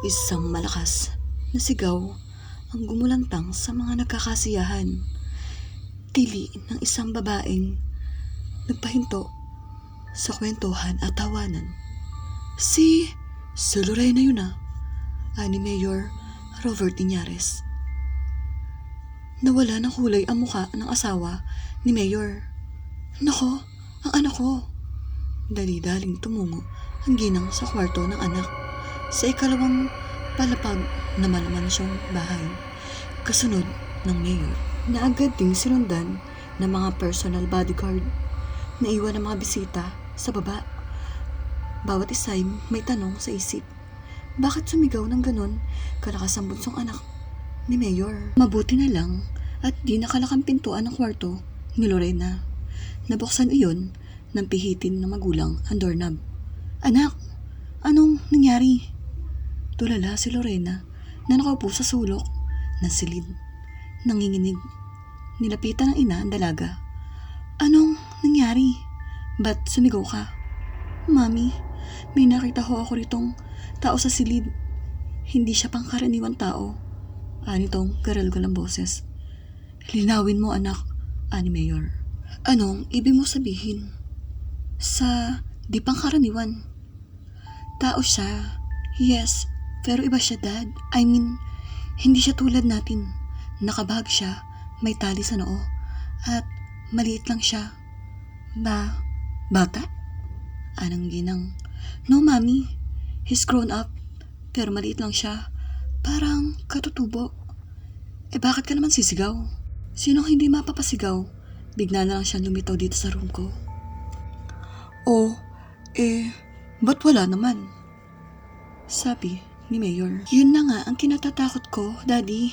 Isang malakas na sigaw ang gumulantang sa mga nagkakasiyahan. Tili ng isang babaeng nagpahinto sa kwentuhan at tawanan. Si Lorena yun ani Mayor Robert Iñarez. Nawala ng kulay ang muka ng asawa ni Mayor. Nako, ang anak ko. Dali-daling tumungo ang ginang sa kwarto ng anak sa ikalawang palapag na malamansiyong bahay. Kasunod ng Mayor na agad ding sinundan ng mga personal bodyguard na iwan ng mga bisita sa baba. Bawat isa'y may tanong sa isip. Bakit sumigaw ng ganon kalakas ang bunsong anak ni Mayor? Mabuti na lang at di nakalakang pintuan ng kwarto ni Lorena. Nabuksan iyon ng pihitin ng magulang ang doorknob. Anak, anong nangyari? Tulala si Lorena na nakaupo sa sulok ng silid. Nanginginig. Nilapitan ng ina ang dalaga. Anong nangyari? Ba't sumigaw ka? Mami, may nakita ho ako ritong tao sa silid. Hindi siya pangkaraniwang tao. Anitong garalgal ang boses. Linawin mo anak, ani Mayor. Anong ibig mo sabihin? Sa di pangkaraniwan. Tao siya. Yes, pero iba siya dad. I mean, hindi siya tulad natin. Nakabahag siya, may tali sa noo, at maliit lang siya. Bata? Anang ginang. No, mami. He's grown up, pero maliit lang siya. Parang katutubo. Bakit ka naman sisigaw? Sinong hindi mapapasigaw? Bigla na lang siyang lumitaw dito sa room ko. Ba't wala naman? Sabi ni Mayor. Yun na nga ang kinatatakot ko, Daddy.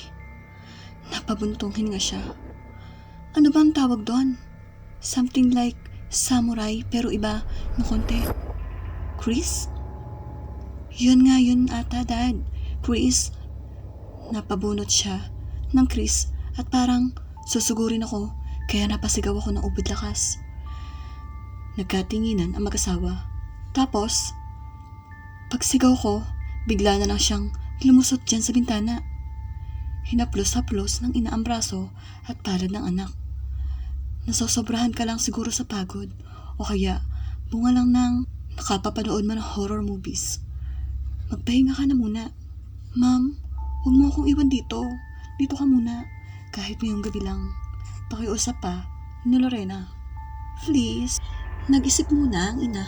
Napabuntong hininga siya. Ano ba ang tawag doon? Something like samurai pero iba ng konti. Chris? Yun nga yun ata, Dad. Chris. Napabunot siya ng Chris at parang susugurin ako kaya napasigaw ako ng ubod lakas. Nagkatinginan ang mag-asawa. Tapos, pagsigaw ko, bigla na lang siyang lumusot dyan sa bintana. Hinaplos-haplos ng ina ang braso at palad ng anak. Nasosobrahan ka lang siguro sa pagod o kaya bunga lang ng nakapapanood mo ng horror movies. Magpahinga ka na muna. Ma'am, huwag mo akong iwan dito. Dito ka muna. Kahit ngayong gabi lang. Pakiusap pa ni Lorena. Please. Nag-isip muna ang ina.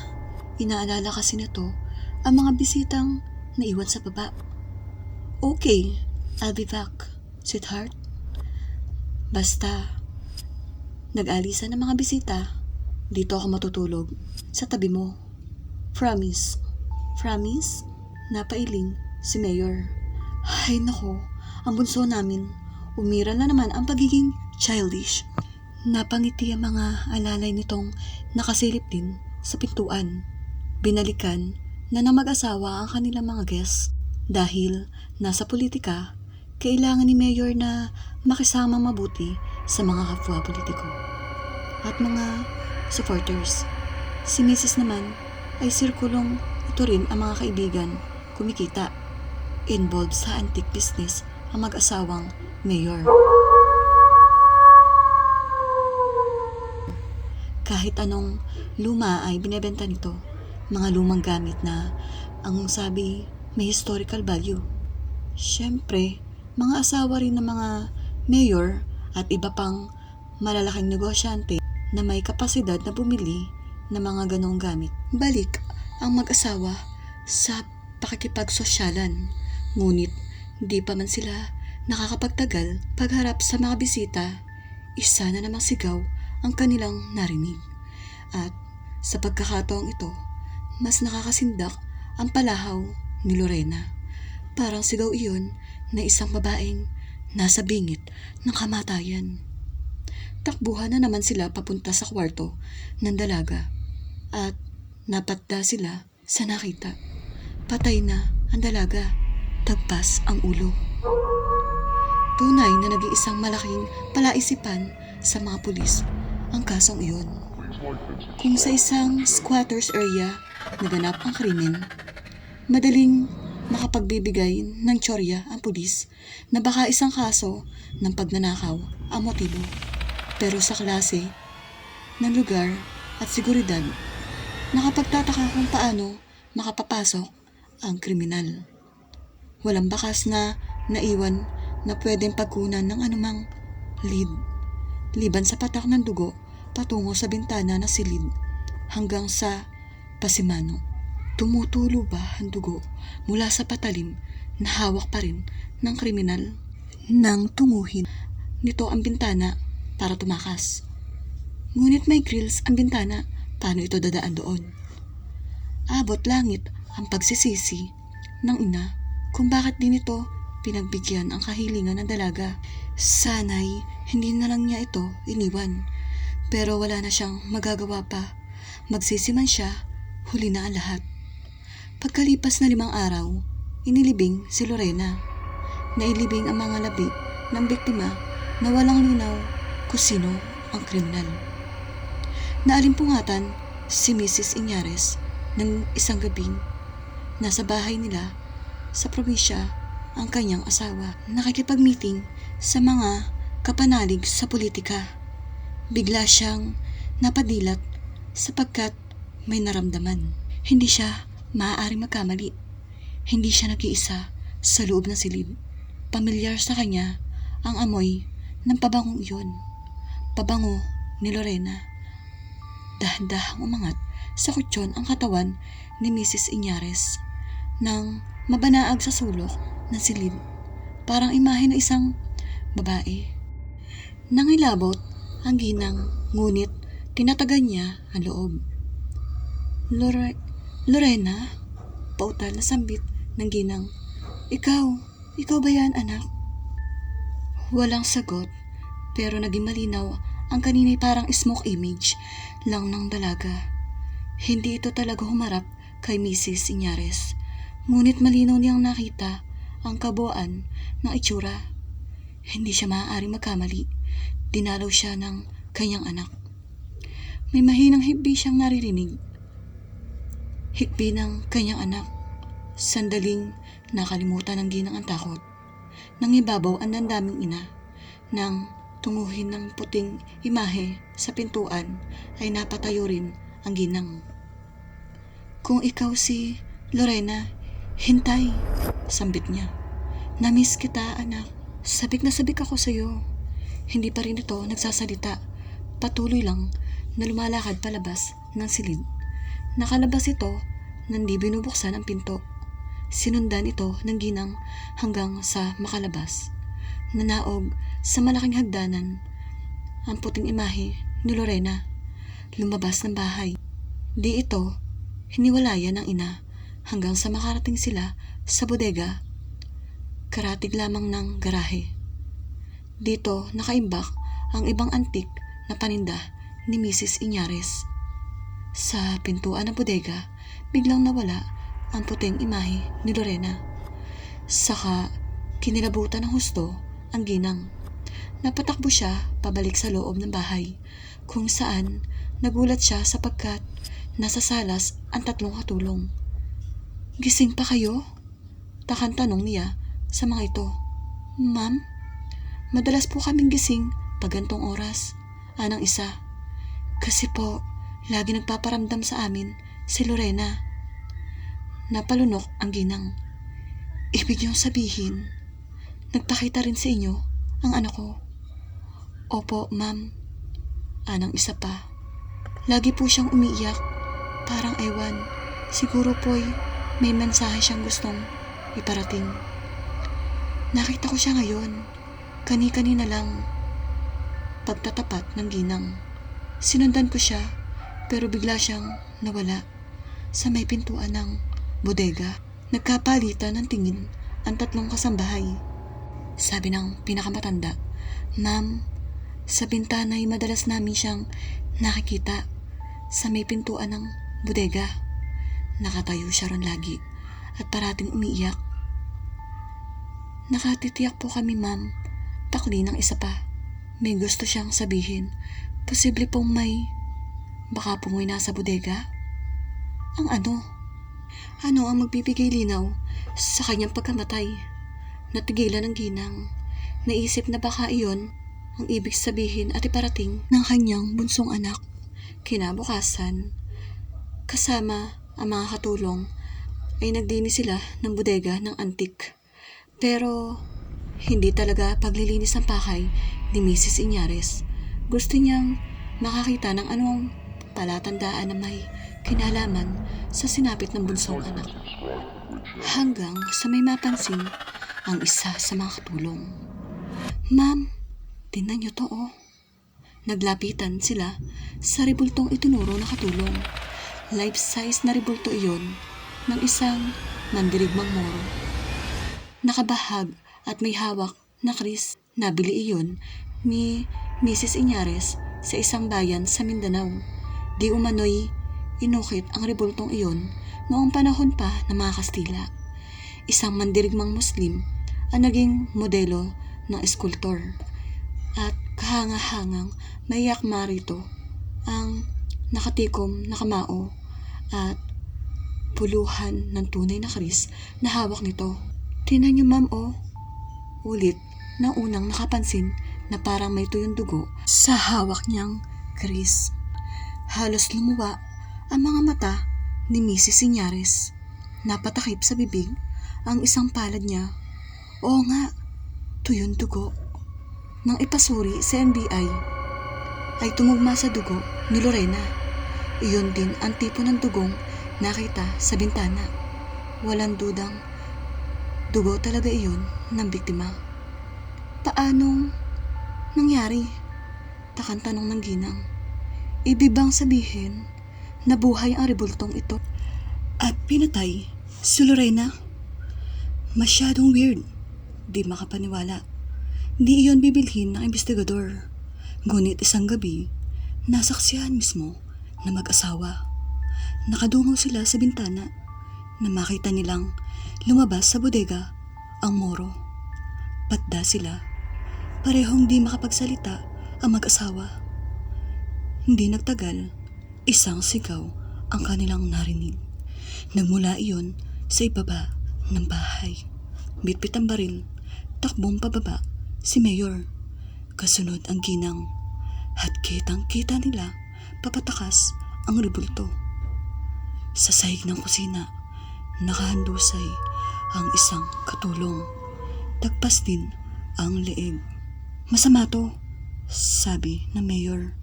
Inaalala kasi nito ang mga bisitang naiwan sa baba. Okay, I'll be back, sweetheart. Basta, nag-alisan ng mga bisita, dito ako matutulog sa tabi mo. Promise. Promise? Napailing si Mayor. Ay nako, ang bunso namin. Umira na naman ang pagiging childish. Napangiti ang mga alalay nitong nakasilip din sa pintuan. Binalikan na ng mag-asawa ang kanilang mga guests. Dahil nasa politika, kailangan ni Mayor na makisama mabuti sa mga kapwa politiko at mga supporters. Si Mrs. naman ay sirkulong ito rin ang mga kaibigan, kumikita. Involved sa antique business ang mag-asawang Mayor. Kahit anong luma ay binebenta nito, mga lumang gamit na ang sabi may historical value. Siyempre, mga asawa rin ng mga mayor at iba pang malalaking negosyante na may kapasidad na bumili ng mga ganong gamit. Balik ang mag-asawa sa pakikipagsosyalan, ngunit di pa man sila nakakapagtagal pagharap sa mga bisita, isa na namang sigaw ang kanilang narinig. At sa pagkakataong ito, mas nakakasindak ang palahaw ni Lorena. Parang sigaw iyon na isang babaeng nasa bingit ng kamatayan. Takbuhan na naman sila papunta sa kwarto ng dalaga at napatda sila sa nakita. Patay na ang dalaga, tagpas ang ulo. Tunay na nag-iisang malaking palaisipan sa mga pulis ang kasong iyon. Kung sa isang squatters area naganap ang krimen, madaling makapagbibigay ng tsorya ang pulis na baka isang kaso ng pagnanakaw ang motibo. Pero sa klase ng lugar at seguridad, nakapagtataka kung paano makapapasok ang kriminal. Walang bakas na naiwan na pwedeng pagkunan ng anumang lead, liban sa patak ng dugo patungo sa bintana na silid hanggang sa pasimano. Tumutulo ba ang dugo mula sa patalim na hawak pa rin ng kriminal? Nang tunguhin nito ang bintana para tumakas. Ngunit may grills ang bintana, paano ito dadaan doon? Abot langit ang pagsisisi ng ina kung bakit din ito pinagbigyan ang kahilingan ng dalaga. Sana'y hindi na lang niya ito iniwan, pero wala na siyang magagawa pa. Magsisiman siya, huli na ang lahat. Pagkalipas na 5 araw, inilibing si Lorena. Nailibing ang mga labi ng biktima na walang linaw kung sino ang kriminal. Naalimpungatan si Mrs. Iñarez ng isang gabing nasa bahay nila sa probinsya ang kanyang asawa. Nakikipag-meeting sa mga kapanalig sa politika. Bigla siyang napadilat sapagkat may naramdaman. Hindi siya maaaring magkamali. Hindi siya nag-iisa sa loob ng silid. Pamilyar sa kanya ang amoy ng pabangong iyon. Pabango ni Lorena. Dahan-dahang umangat sa kutsyon ang katawan ni Mrs. Iñarez nang mabanaag sa sulok ng silid. Parang imahe ng isang babae. Nangilabot ang ginang, ngunit tinatagan niya ang loob. Lorena, pautal na sambit ng ginang. Ikaw ba yan, anak? Walang sagot, pero naging malinaw ang kanina'y parang smoke image lang ng dalaga. Hindi ito talaga humarap kay Mrs. Iñarez, ngunit malinaw niyang nakita ang kabuuan ng itsura. Hindi siya maaaring magkamali. Dinalaw siya ng kanyang anak. May mahinang hikbi siyang naririnig. Hikbi ng kanyang anak. Sandaling nakalimutan ng ginang ang takot. Nangibabaw ang dandaming ina. Nang tunguhin ng puting imahe sa pintuan ay napatayo rin ang ginang. Kung ikaw si Lorena, hintay, sambit niya. Namiss kita, anak. Sabik na sabik ako sa'yo. Hindi pa rin ito nagsasalita. Patuloy lang na lumalakad palabas ng silid. Nakalabas ito nang di binubuksan ang pinto. Sinundan ito ng ginang hanggang sa makalabas. Nanaog sa malaking hagdanan ang puting imahe ni Lorena. Lumabas ng bahay. Di ito hiniwalayan ng ina hanggang sa makarating sila sa bodega. Karatig lamang ng garahe. Dito nakaimbak ang ibang antik na paninda ni Mrs. Iñarez. Sa pintuan ng bodega, biglang nawala ang puting imahe ni Lorena. Saka kinilabutan ng husto ang ginang. Napatakbo siya pabalik sa loob ng bahay, kung saan nagulat siya sapagkat nasa salas ang 3 katulong. Gising pa kayo? Takang tanong niya sa mga ito. Ma'am, madalas po kaming gising pag gantong oras, anang isa. Kasi po, lagi nagpaparamdam sa amin si Lorena. Napalunok ang ginang. Ibig niyong sabihin, nagpakita rin sa inyo ang anak ko? Opo, ma'am. Anang isa pa. Lagi po siyang umiiyak. Parang ewan. Siguro po'y may mensahe siyang gustong iparating. Nakita ko siya ngayon. Kani-kanina lang. Pagtatapat ng ginang. Sinundan ko siya, pero bigla siyang nawala sa may pintuan ng bodega. Nagkapalitan ng tingin ang 3 kasambahay. Sabi ng pinakamatanda, Ma'am, sa bintana'y madalas namin siyang nakikita sa may pintuan ng bodega. Nakatayo siya ron lagi at parating umiiyak. Nakatitiyak po kami, ma'am. Takli ng isa pa. May gusto siyang sabihin. Posible pong baka pong may nasa bodega? Ang ano? Ano ang magbibigay linaw Sa kanyang pagkamatay, natigilan ng ginang. Naisip na baka iyon ang ibig sabihin at iparating ng kanyang bunsong anak. Kinabukasan, kasama ang mga katulong, ay nagdinis sila ng bodega ng antik. Pero hindi talaga paglilinis ng pakay ni Mrs. Iñares. Gusto niyang makakita ng anong palatandaan na may kinalaman sa sinapit ng bunsong anak. Hanggang sa may mapansin ang isa sa mga katulong. "Ma'am, tingnan niyo to oh." Naglapitan sila sa rebultong itinuro na katulong. Life-size na rebulto iyon ng isang mandirigmang Moro. Nakabahag at may hawak na kris. Nabili iyon ni Mrs. Iñares sa isang bayan sa Mindanao. Di umano'y inukit ang rebultong iyon noong panahon pa ng mga Kastila. Isang mandirigmang Muslim ang naging modelo ng eskultor. At kahanga-hangang may yakma rito ang nakatikom na kamao at puluhan ng tunay na kris na hawak nito. "Tingnan niyo ma'am oh." Ulit na unang nakapansin na parang may tuyong dugo sa hawak niyang kris. Halos lumuwa ang mga mata ni Mrs. Iñares. Napatakip sa bibig ang isang palad niya. Oo nga, tuyong dugo. Nang ipasuri sa NBI, ay tumugma sa dugo ni Lorena. Iyon din ang tipo ng dugong nakita sa bintana. Walang dudang dugo talaga iyon ng biktima. Paanong nangyari? Takang tanong ng ginang. Ibig bang sabihin na buhay ang rebultong ito at pinatay si Lorena? Masyadong weird. Di makapaniwala. Di iyon bibilhin ng investigador. Ngunit isang gabi, nasaksihan mismo na mag-asawa. Nakadungaw sila sa bintana na makita nilang lumabas sa bodega ang Moro. Patda sila. Parehong di makapagsalita ang mag-asawa. Hindi nagtagal, isang sigaw ang kanilang narinig. Nagmula iyon sa ibaba ng bahay. Bitbit ang baril, takbong pababa si Mayor. Kasunod ang ginang at kitang-kita nila papatakas ang rebulto. Sa sahig ng kusina, nakahandusay ang isang katulong. Tagpas din ang leeg. "Masama to," sabi ng Mayor.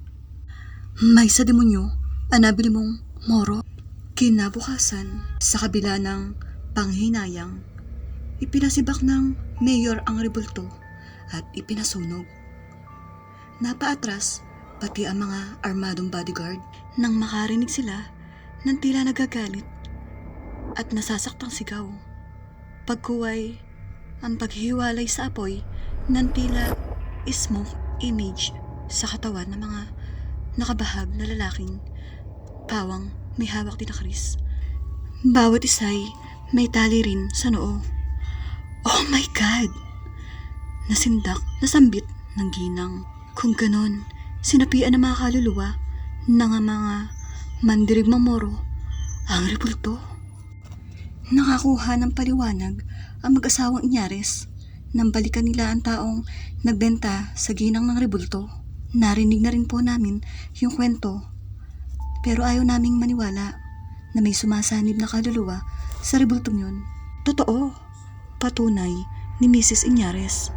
"May sa demonyo ang nabili mong Moro." Kinabukasan, sa kabila ng panghinayang, ipinasibak ng Mayor ang rebulto at ipinasunog. Napaatras pati ang mga armadong bodyguard nang makarinig sila ng tila nagagalit at nasasaktang sigaw. Pagkuway ang paghihiwalay sa apoy ng tila smoke image sa katawan ng mga nakabahag na lalaking pawang may hawak din na kris. Bawat isa'y may tali rin sa noo. Oh my God! Nasindak, nasambit ng ginang. Kung ganon, sinapian ng mga kaluluwa ng mga mandirigmang Moro ang rebulto. Nakakuha ng paliwanag ang mag-asawang Iñares nang balikan nila ang taong nagbenta sa ginang ng rebulto. Narinig na rin po namin yung kwento, pero ayaw naming maniwala na may sumasanib na kaluluwa sa rebultong yun. Totoo, patunay ni Mrs. Iñares.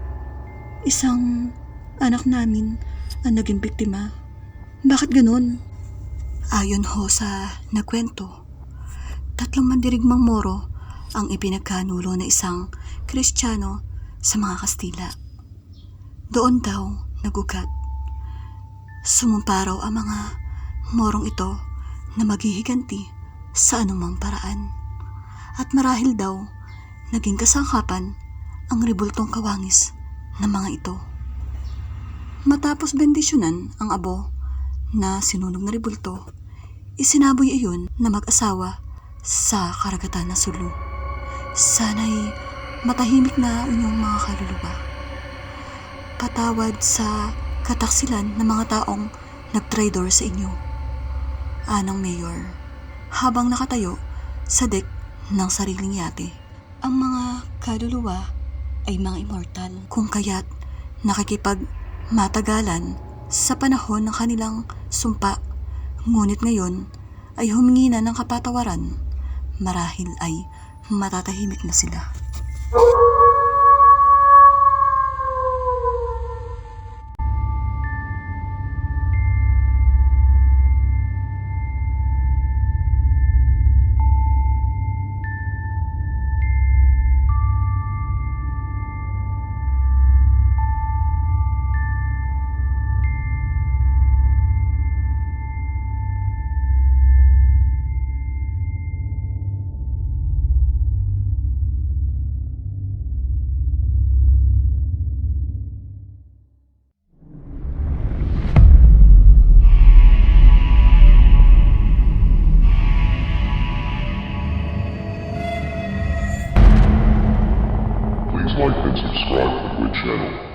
Isang anak namin ang naging biktima. Bakit ganun? Ayon ho sa nagkwento, 3 mandirigmang Moro ang ipinagkanulo na isang Kristiyano sa mga Kastila. Doon daw nagugat. Sumumpa raw ang mga Morong ito na maghihiganti sa anumang paraan. At marahil daw naging kasangkapan ang rebultong kawangis ng mga ito. Matapos bendisyonan ang abo na sinunog na rebulto, isinaboy iyon na mag-asawa sa karagatan na Sulu. Sana'y matahimik na inyong mga kaluluwa. Patawad sa kataksilan ng mga taong nagtraidor sa inyo. Anang Mayor, habang nakatayo sa deck ng sariling yate. Ang mga kaluluwa ay mga immortal, kung kaya't nakikipagmatagalan sa panahon ng kanilang sumpa. Ngunit ngayon ay humingi na ng kapatawaran. Marahil ay matatahimik na sila. Please like and subscribe to the Witch channel.